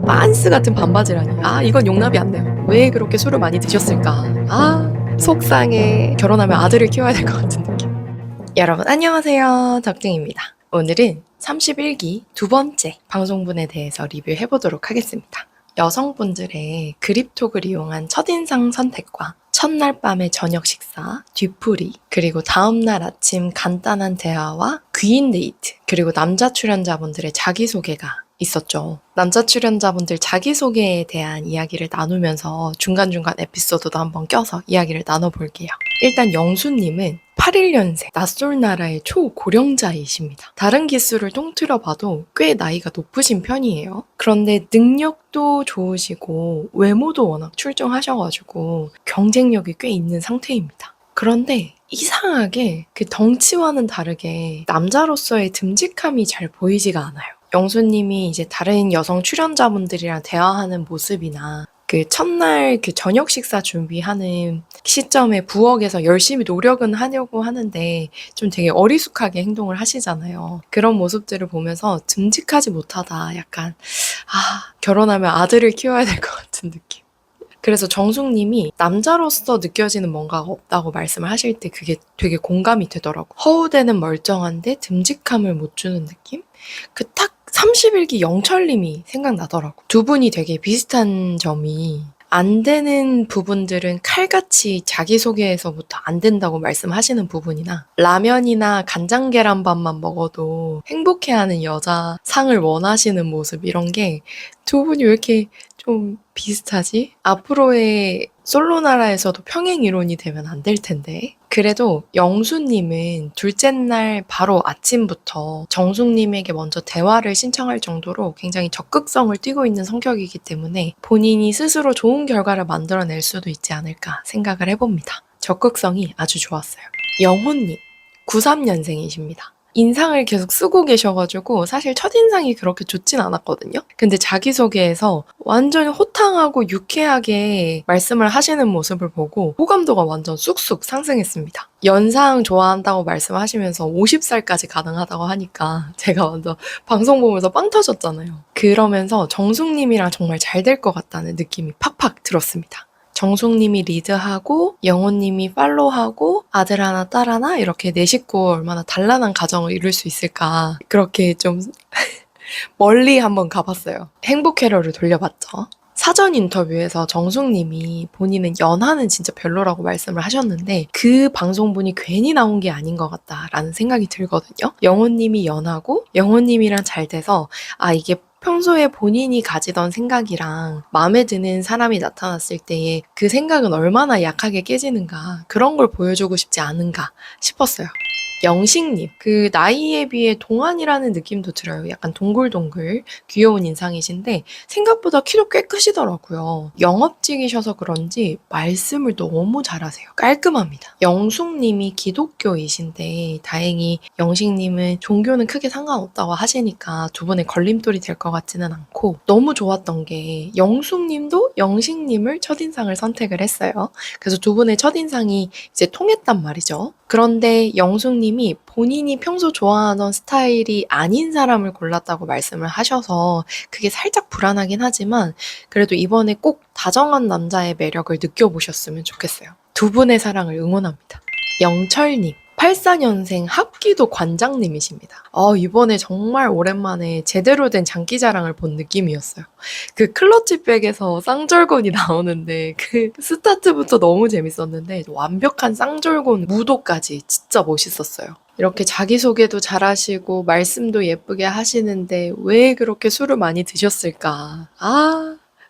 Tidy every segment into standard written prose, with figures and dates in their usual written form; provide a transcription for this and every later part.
빤스 같은 반바지라니. 아, 이건 용납이 안 돼요. 왜 그렇게 술을 많이 드셨을까? 아, 속상해. 결혼하면 아들을 키워야 될 것 같은 느낌. 여러분 안녕하세요. 덕등입니다. 오늘은 31기 두 번째 방송분에 대해서 리뷰해보도록 하겠습니다. 여성분들의 그립톡을 이용한 첫인상 선택과 첫날 밤의 저녁 식사, 뒤풀이, 그리고 다음날 아침 간단한 대화와 귀인 데이트, 그리고 남자 출연자분들의 자기소개가 있었죠. 남자 출연자분들 자기소개에 대한 이야기를 나누면서 중간중간 에피소드도 한번 껴서 이야기를 나눠볼게요. 일단 영수님은 81년생 낯설 나라의 초고령자이십니다. 다른 기수를 통틀어 봐도 꽤 나이가 높으신 편이에요. 그런데 능력도 좋으시고 외모도 워낙 출중하셔가지고 경쟁력이 꽤 있는 상태입니다. 그런데 이상하게 그 덩치와는 다르게 남자로서의 듬직함이 잘 보이지가 않아요. 영수님이 이제 다른 여성 출연자분들이랑 대화하는 모습이나 그 첫날 그 저녁 식사 준비하는 시점에 부엌에서 열심히 노력은 하려고 하는데 좀 되게 어리숙하게 행동을 하시잖아요. 그런 모습들을 보면서 듬직하지 못하다. 약간 결혼하면 아들을 키워야 될 것 같은 느낌. 그래서 정숙님이 남자로서 느껴지는 뭔가가 없다고 말씀을 하실 때 그게 되게 공감이 되더라고. 허우대는 멀쩡한데 듬직함을 못 주는 느낌? 그 딱 31기 영철님이 생각나더라고. 두 분이 되게 비슷한 점이 안 되는 부분들은 칼같이 자기소개에서부터 안 된다고 말씀하시는 부분이나 라면이나 간장 계란밥만 먹어도 행복해하는 여자 상을 원하시는 모습 이런 게 두 분이 왜 이렇게 좀 비슷하지? 앞으로의 솔로 나라에서도 평행 이론이 되면 안 될 텐데. 그래도 영수님은 둘째 날 바로 아침부터 정숙님에게 먼저 대화를 신청할 정도로 굉장히 적극성을 띠고 있는 성격이기 때문에 본인이 스스로 좋은 결과를 만들어낼 수도 있지 않을까 생각을 해봅니다. 적극성이 아주 좋았어요. 영호님, 93년생이십니다. 인상을 계속 쓰고 계셔가지고 사실 첫인상이 그렇게 좋진 않았거든요. 근데 자기소개에서 완전 호탕하고 유쾌하게 말씀을 하시는 모습을 보고 호감도가 완전 쑥쑥 상승했습니다. 연상 좋아한다고 말씀하시면서 50살까지 가능하다고 하니까 제가 완전 방송 보면서 빵 터졌잖아요. 그러면서 정숙님이랑 정말 잘 될 것 같다는 느낌이 팍팍 들었습니다. 정숙님이 리드하고 영호님이 팔로우하고 아들 하나 딸 하나 이렇게 네 식구 얼마나 단란한 가정을 이룰 수 있을까 그렇게 좀 멀리 한번 가봤어요. 행복 회로를 돌려봤죠. 사전 인터뷰에서 정숙님이 본인은 연하는 진짜 별로라고 말씀을 하셨는데 그 방송분이 괜히 나온 게 아닌 것 같다라는 생각이 들거든요. 영호님이 연하고 영호님이랑 잘 돼서 이게 평소에 본인이 가지던 생각이랑 마음에 드는 사람이 나타났을 때의 그 생각은 얼마나 약하게 깨지는가 그런 걸 보여주고 싶지 않은가 싶었어요. 영식님, 그 나이에 비해 동안이라는 느낌도 들어요. 약간 동글동글 귀여운 인상이신데 생각보다 키도 꽤 크시더라고요. 영업직이셔서 그런지 말씀을 너무 잘하세요. 깔끔합니다. 영숙님이 기독교이신데 다행히 영식님은 종교는 크게 상관없다고 하시니까 두 분의 걸림돌이 될 것 같지는 않고 너무 좋았던 게 영숙님도 영식님을 첫인상을 선택을 했어요. 그래서 두 분의 첫인상이 이제 통했단 말이죠. 그런데 영숙님이 본인이 평소 좋아하던 스타일이 아닌 사람을 골랐다고 말씀을 하셔서 그게 살짝 불안하긴 하지만 그래도 이번에 꼭 다정한 남자의 매력을 느껴보셨으면 좋겠어요. 두 분의 사랑을 응원합니다. 영철님. 84년생 합기도 관장님이십니다. 이번에 정말 오랜만에 제대로 된 장기자랑을 본 느낌이었어요. 그 클러치백에서 쌍절곤이 나오는데 그 스타트부터 너무 재밌었는데 완벽한 쌍절곤 무도까지 진짜 멋있었어요. 이렇게 자기소개도 잘하시고 말씀도 예쁘게 하시는데 왜 그렇게 술을 많이 드셨을까?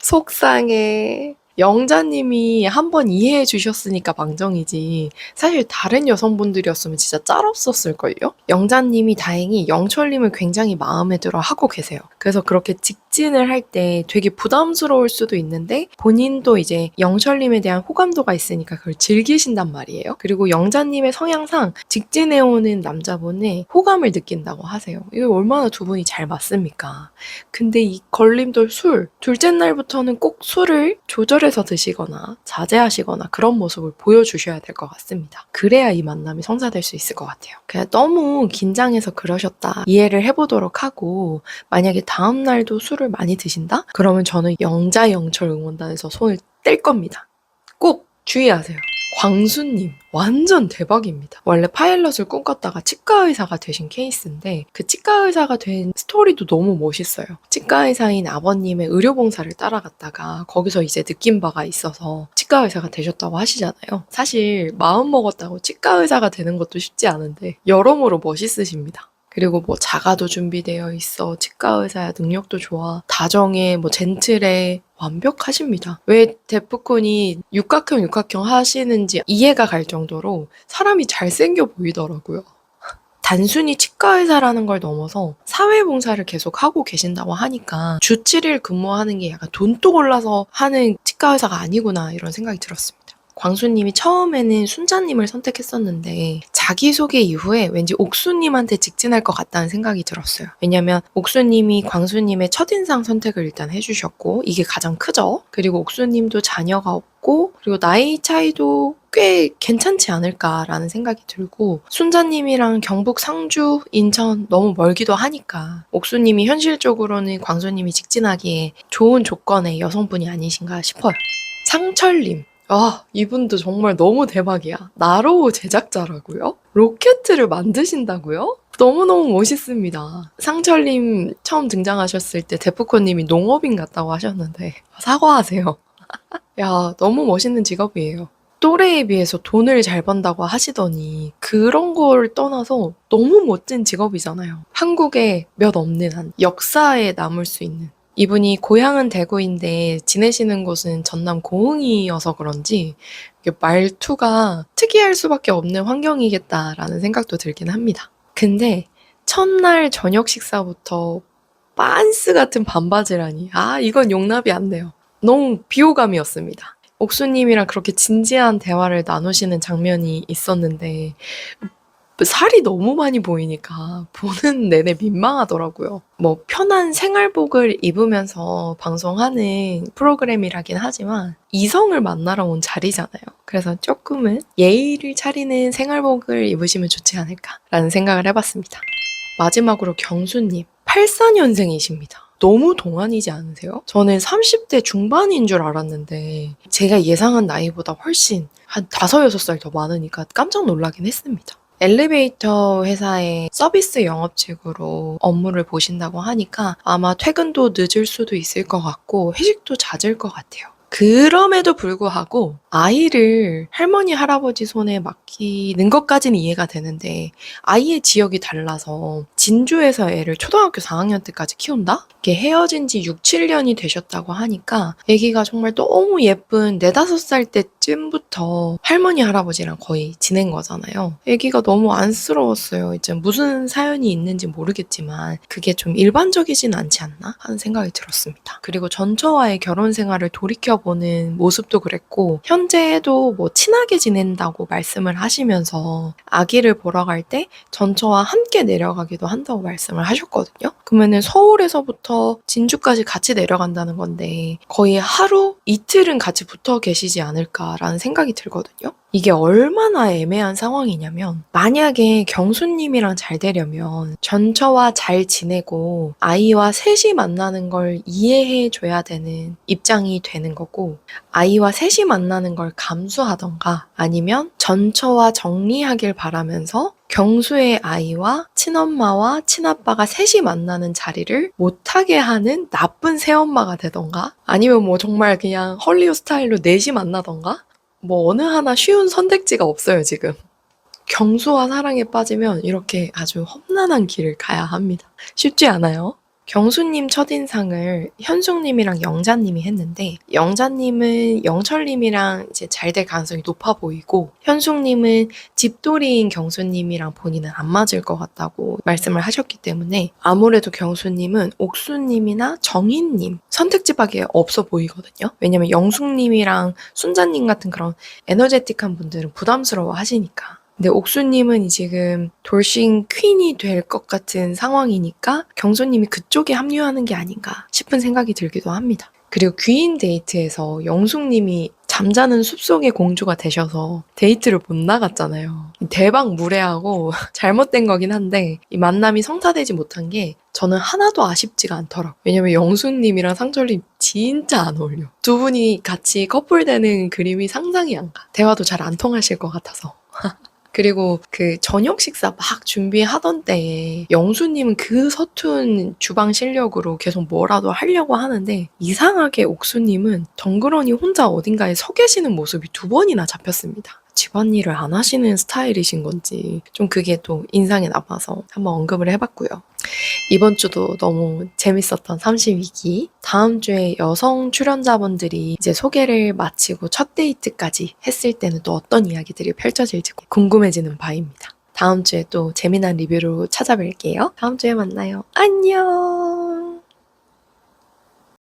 속상해. 영자님이 한번 이해해 주셨으니까 망정이지 사실 다른 여성분들이었으면 진짜 짤없었을걸요? 영자님이 다행히 영철님을 굉장히 마음에 들어 하고 계세요. 그래서 그렇게 직진을 할 때 되게 부담스러울 수도 있는데 본인도 이제 영철님에 대한 호감도가 있으니까 그걸 즐기신단 말이에요. 그리고 영자님의 성향상 직진해오는 남자분의 호감을 느낀다고 하세요. 이거 얼마나 두 분이 잘 맞습니까? 근데 이 걸림돌 술, 둘째 날부터는 꼭 술을 조절 거절해서 드시거나 자제하시거나 그런 모습을 보여주셔야 될 것 같습니다. 그래야 이 만남이 성사될 수 있을 것 같아요. 그냥 너무 긴장해서 그러셨다 이해를 해보도록 하고, 만약에 다음날도 술을 많이 드신다? 그러면 저는 영자영철 응원단에서 손을 뗄 겁니다. 꼭 주의하세요. 광수님 완전 대박입니다. 원래 파일럿을 꿈꿨다가 치과의사가 되신 케이스인데, 그 치과의사가 된 스토리도 너무 멋있어요. 치과의사인 아버님의 의료봉사를 따라갔다가 거기서 이제 느낀 바가 있어서 치과의사가 되셨다고 하시잖아요. 사실 마음먹었다고 치과의사가 되는 것도 쉽지 않은데 여러모로 멋있으십니다. 그리고 뭐 자가도 준비되어 있어, 치과의사야, 능력도 좋아, 다정해, 뭐 젠틀해, 완벽하십니다. 왜 데프콘이 육각형 하시는지 이해가 갈 정도로 사람이 잘생겨 보이더라고요. 단순히 치과의사라는 걸 넘어서 사회봉사를 계속 하고 계신다고 하니까 주 7일 근무하는 게 약간 돈독 올라서 하는 치과의사가 아니구나 이런 생각이 들었습니다. 광수님이 처음에는 순자님을 선택했었는데 자기소개 이후에 왠지 옥수님한테 직진할 것 같다는 생각이 들었어요. 왜냐면 옥수님이 광수님의 첫인상 선택을 일단 해주셨고, 이게 가장 크죠. 그리고 옥수님도 자녀가 없고, 그리고 나이 차이도 꽤 괜찮지 않을까라는 생각이 들고, 순자님이랑 경북 상주, 인천 너무 멀기도 하니까 옥수님이 현실적으로는 광수님이 직진하기에 좋은 조건의 여성분이 아니신가 싶어요. 상철님, 이분도 정말 너무 대박이야. 나로우 제작자라고요? 로켓을 만드신다고요? 너무너무 멋있습니다. 상철님 처음 등장하셨을 때 데프콘님이 농업인 같다고 하셨는데 사과하세요. 야, 너무 멋있는 직업이에요. 또래에 비해서 돈을 잘 번다고 하시더니 그런 걸 떠나서 너무 멋진 직업이잖아요. 한국에 몇 없는 한 역사에 남을 수 있는. 이분이 고향은 대구인데 지내시는 곳은 전남 고흥이어서 그런지 말투가 특이할 수밖에 없는 환경이겠다라는 생각도 들긴 합니다. 근데 첫날 저녁 식사부터 빤스 같은 반바지라니, 이건 용납이 안 돼요. 너무 비호감이었습니다. 옥수님이랑 그렇게 진지한 대화를 나누시는 장면이 있었는데 살이 너무 많이 보이니까 보는 내내 민망하더라고요. 뭐 편한 생활복을 입으면서 방송하는 프로그램이라긴 하지만 이성을 만나러 온 자리잖아요. 그래서 조금은 예의를 차리는 생활복을 입으시면 좋지 않을까라는 생각을 해봤습니다. 마지막으로 경수님, 84년생이십니다. 너무 동안이지 않으세요? 저는 30대 중반인 줄 알았는데 제가 예상한 나이보다 훨씬 한 5, 6살 더 많으니까 깜짝 놀라긴 했습니다. 엘리베이터 회사의 서비스 영업직으로 업무를 보신다고 하니까 아마 퇴근도 늦을 수도 있을 것 같고 회식도 잦을 것 같아요. 그럼에도 불구하고 아이를 할머니, 할아버지 손에 맡기는 것까지는 이해가 되는데, 아이의 지역이 달라서 진주에서 애를 초등학교 4학년 때까지 키운다? 이게 헤어진 지 6, 7년이 되셨다고 하니까 아기가 정말 너무 예쁜 4, 5살 때쯤부터 할머니, 할아버지랑 거의 지낸 거잖아요. 아기가 너무 안쓰러웠어요. 이제 무슨 사연이 있는지 모르겠지만 그게 좀 일반적이진 않지 않나 하는 생각이 들었습니다. 그리고 전처와의 결혼 생활을 돌이켜보는 모습도 그랬고, 현재도 뭐 친하게 지낸다고 말씀을 하시면서 아기를 보러 갈 때 전처와 함께 내려가기도 한다고 말씀을 하셨거든요. 그러면은 서울에서부터 진주까지 같이 내려간다는 건데 거의 하루, 이틀은 같이 붙어 계시지 않을까라는 생각이 들거든요. 이게 얼마나 애매한 상황이냐면, 만약에 경수님이랑 잘 되려면 전처와 잘 지내고 아이와 셋이 만나는 걸 이해해줘야 되는 입장이 되는 거고, 아이와 셋이 만나는 걸 감수하던가 아니면 전처와 정리하길 바라면서 경수의 아이와 친엄마와 친아빠가 셋이 만나는 자리를 못하게 하는 나쁜 새엄마가 되던가, 아니면 뭐 정말 그냥 헐리우드 스타일로 넷이 만나던가, 뭐 어느 하나 쉬운 선택지가 없어요 지금. 경수와 사랑에 빠지면 이렇게 아주 험난한 길을 가야 합니다. 쉽지 않아요. 경수님 첫인상을 현숙님이랑 영자님이 했는데, 영자님은 영철님이랑 이제 잘 될 가능성이 높아 보이고, 현숙님은 집돌이인 경수님이랑 본인은 안 맞을 것 같다고 말씀을 하셨기 때문에 아무래도 경수님은 옥수님이나 정인님 선택지밖에 없어 보이거든요. 왜냐면 영숙님이랑 순자님 같은 그런 에너제틱한 분들은 부담스러워 하시니까. 근데 옥수님은 지금 돌싱 퀸이 될 것 같은 상황이니까 경수님이 그쪽에 합류하는 게 아닌가 싶은 생각이 들기도 합니다. 그리고 귀인 데이트에서 영숙님이 잠자는 숲속의 공주가 되셔서 데이트를 못 나갔잖아요. 대박 무례하고 잘못된 거긴 한데 이 만남이 성사되지 못한 게 저는 하나도 아쉽지가 않더라고요. 왜냐면 영숙님이랑 상철님 진짜 안 어울려. 두 분이 같이 커플되는 그림이 상상이 안 가. 대화도 잘 안 통하실 것 같아서. 그리고 그 저녁 식사 막 준비하던 때에 영수님은 그 서툰 주방 실력으로 계속 뭐라도 하려고 하는데 이상하게 옥수님은 덩그러니 혼자 어딘가에 서 계시는 모습이 2번이나 잡혔습니다. 집안일을 안 하시는 스타일이신 건지 좀 그게 또 인상에 남아서 한번 언급을 해봤고요. 이번 주도 너무 재밌었던 32기. 다음 주에 여성 출연자분들이 이제 소개를 마치고 첫 데이트까지 했을 때는 또 어떤 이야기들이 펼쳐질지 궁금해지는 바입니다. 다음 주에 또 재미난 리뷰로 찾아뵐게요. 다음 주에 만나요. 안녕!